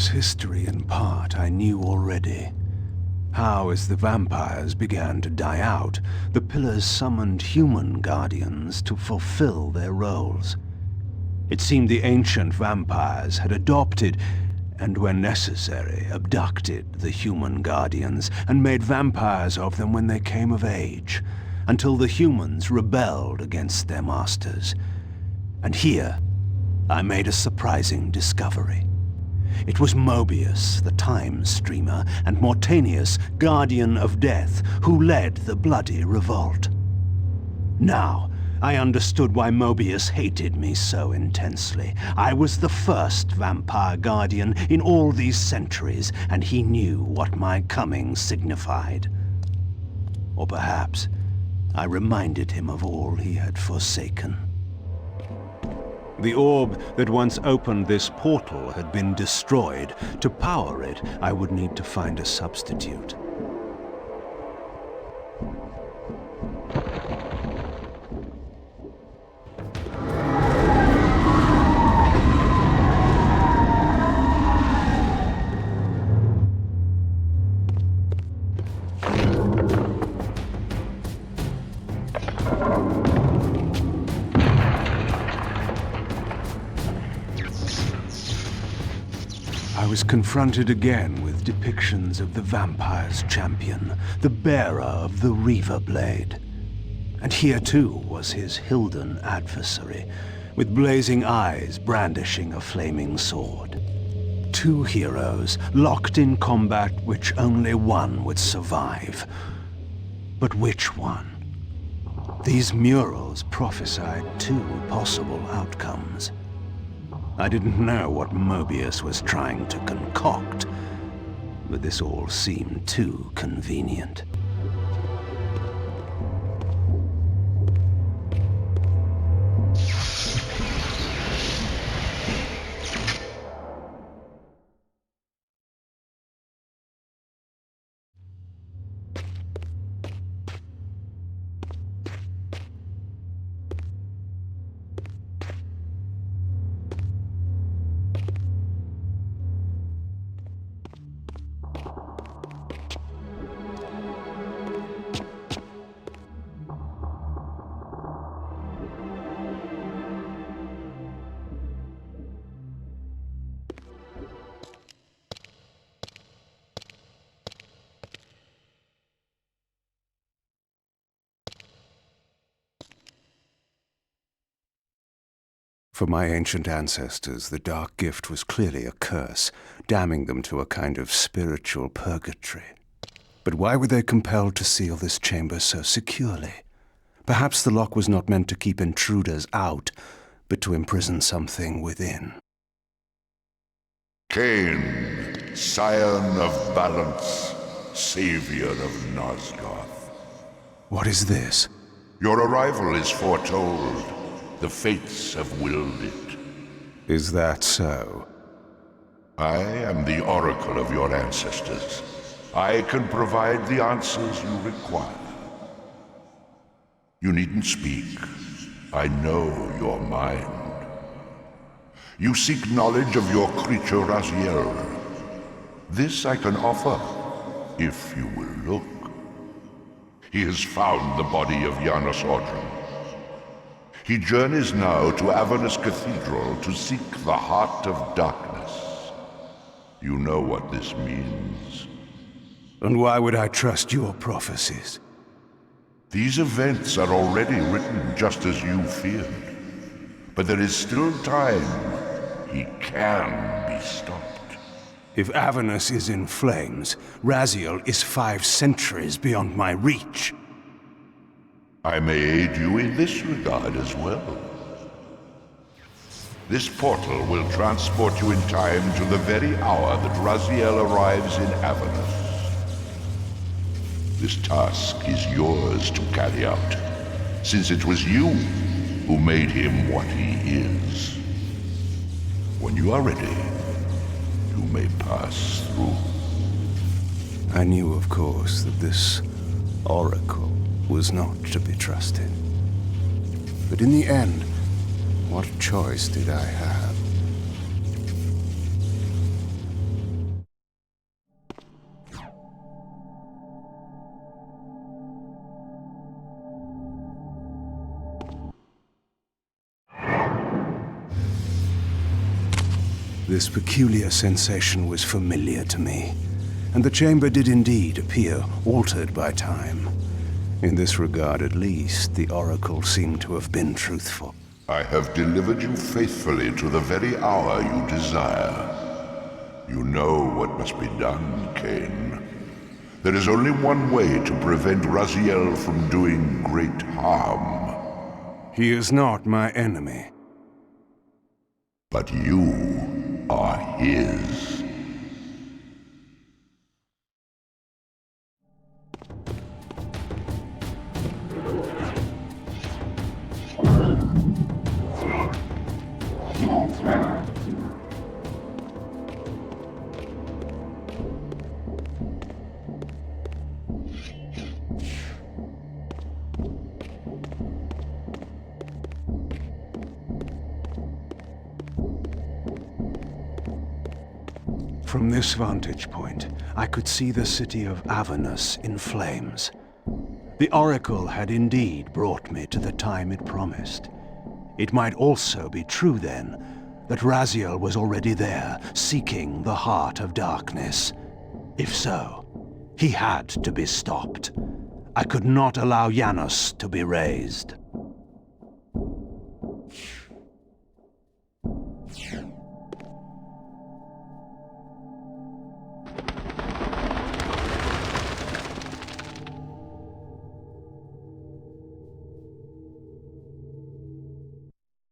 whose history in part I knew already. How, as the vampires began to die out, the pillars summoned human guardians to fulfill their roles. It seemed the ancient vampires had adopted, and when necessary, abducted the human guardians and made vampires of them when they came of age, until the humans rebelled against their masters. And here, I made a surprising discovery. It was Mobius, the time streamer, and Mortanius, guardian of death, who led the bloody revolt. Now, I understood why Mobius hated me so intensely. I was the first vampire guardian in all these centuries, and he knew what my coming signified. Or perhaps I reminded him of all he had forsaken. The orb that once opened this portal had been destroyed. To power it, I would need to find a substitute. I was confronted again with depictions of the vampire's champion, the bearer of the Reaver blade. And here too was his Hilden adversary, with blazing eyes brandishing a flaming sword. Two heroes locked in combat which only one would survive. But which one? These murals prophesied two possible outcomes. I didn't know what Mobius was trying to concoct, but this all seemed too convenient. For my ancient ancestors, the dark gift was clearly a curse, damning them to a kind of spiritual purgatory. But why were they compelled to seal this chamber so securely? Perhaps the lock was not meant to keep intruders out, but to imprison something within. Kain, scion of balance, savior of Nosgoth. What is this? Your arrival is foretold. The fates have willed it. Is that so? I am the oracle of your ancestors. I can provide the answers you require. You needn't speak. I know your mind. You seek knowledge of your creature Raziel. This I can offer, if you will look. He has found the body of Janos Ordrum. He journeys now to Avernus Cathedral to seek the heart of darkness. You know what this means. And why would I trust your prophecies? These events are already written just as you feared. But there is still time. He can be stopped. If Avernus is in flames, Raziel is 5 centuries beyond my reach. I may aid you in this regard as well. This portal will transport you in time to the very hour that Raziel arrives in Avernus. This task is yours to carry out, since it was you who made him what he is. When you are ready, you may pass through. I knew, of course, that this oracle was not to be trusted. But in the end, what choice did I have? This peculiar sensation was familiar to me, and the chamber did indeed appear altered by time. In this regard, at least, the Oracle seemed to have been truthful. I have delivered you faithfully to the very hour you desire. You know what must be done, Kain. There is only one way to prevent Raziel from doing great harm. He is not my enemy. But you are his. From this vantage point, I could see the city of Avernus in flames. The Oracle had indeed brought me to the time it promised. It might also be true, then, that Raziel was already there, seeking the heart of darkness. If so, he had to be stopped. I could not allow Janus to be raised.